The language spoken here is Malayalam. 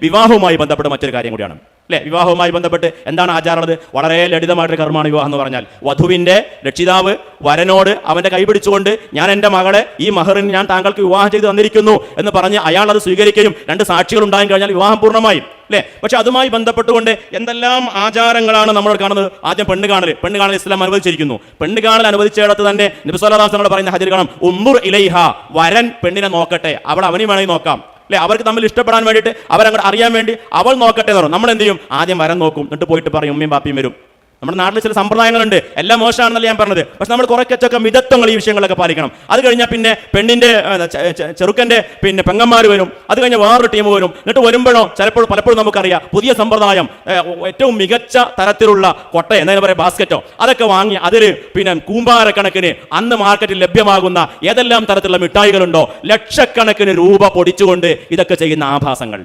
വിവാഹവുമായി ബന്ധപ്പെട്ട മറ്റൊരു കാര്യം കൂടിയാണ് അല്ലേ. വിവാഹവുമായി ബന്ധപ്പെട്ട് എന്താണ് ആചാരമുള്ളത്? വളരെ ലളിതമായിട്ടൊരു കർമ്മമാണ് വിവാഹം എന്ന് പറഞ്ഞാൽ. വധുവിന്റെ രക്ഷിതാവ് വരനോട് അവന്റെ കൈ പിടിച്ചുകൊണ്ട് ഞാൻ എൻ്റെ മകളെ ഈ മഹറിന് ഞാൻ താങ്കൾക്ക് വിവാഹം ചെയ്ത് തന്നിരിക്കുന്നു എന്ന് പറഞ്ഞ് അയാൾ അത് സ്വീകരിക്കുകയും 2 സാക്ഷികൾ ഉണ്ടായി കഴിഞ്ഞാൽ വിവാഹം പൂർണ്ണമായും അല്ലേ. പക്ഷെ അതുമായി ബന്ധപ്പെട്ടുകൊണ്ട് എന്തെല്ലാം ആചാരങ്ങളാണ് നമ്മൾ കാണുന്നത്? ആദ്യം പെണ്ണ് കാണൽ ഇസ്ലാം അനുവദിച്ചിരിക്കുന്നു. പെണ്ണ് കാണൽ അനുവദിച്ചിടത്ത് തന്നെ നബി സ്വല്ലല്ലാഹു അലൈഹി വസല്ലം പറയുന്ന ഹദീസ് കാണാം, ഉംദുർ ഇലൈഹ, വരൻ പെണ്ണിനെ നോക്കട്ടെ, അവൾ അവനെ വേണമെങ്കിൽ നോക്കാം അല്ലെ. അവർക്ക് തമ്മിൽ ഇഷ്ടപ്പെടാൻ വേണ്ടിയിട്ട് അവരങ്ങോട്ട് അറിയാൻ വേണ്ടി അവൾ നോക്കട്ടെ എന്ന് പറയും. നമ്മൾ എന്ത് ചെയ്യും? ആദ്യം വരൻ നോക്കും, എന്നിട്ട് പോയിട്ട് പറയും ഉമ്മയും ബാപ്പിയും വരും. നമ്മുടെ നാട്ടിൽ ചില സമ്പ്രദായങ്ങളുണ്ട്, എല്ലാം മോശമാണെന്നല്ല ഞാൻ പറഞ്ഞത്. പക്ഷെ നമ്മൾ കുറച്ചൊക്കെ മിതത്വങ്ങൾ ഈ വിഷയങ്ങളൊക്കെ പാലിക്കണം. അത് കഴിഞ്ഞാൽ പിന്നെ പെണ്ണിന്റെ ചെറുക്കന്റെ പിന്നെ പെങ്ങന്മാർ വരും, അത് കഴിഞ്ഞ് വേറൊരു ടീം വരും. എന്നിട്ട് വരുമ്പോഴോ പലപ്പോഴും നമുക്കറിയാം പുതിയ സമ്പ്രദായം, ഏറ്റവും മികച്ച തരത്തിലുള്ള കൊട്ട എന്തായാലും പറയാം ബാസ്ക്കറ്റോ അതൊക്കെ വാങ്ങി അതിൽ പിന്നെ കൂമ്പാരക്കണക്കിന് അന്ന് മാർക്കറ്റിൽ ലഭ്യമാകുന്ന ഏതെല്ലാം തരത്തിലുള്ള മിഠായികളുണ്ടോ ലക്ഷക്കണക്കിന് രൂപ പൊടിച്ചുകൊണ്ട് ഇതൊക്കെ ചെയ്യുന്ന ആഭാസങ്ങൾ.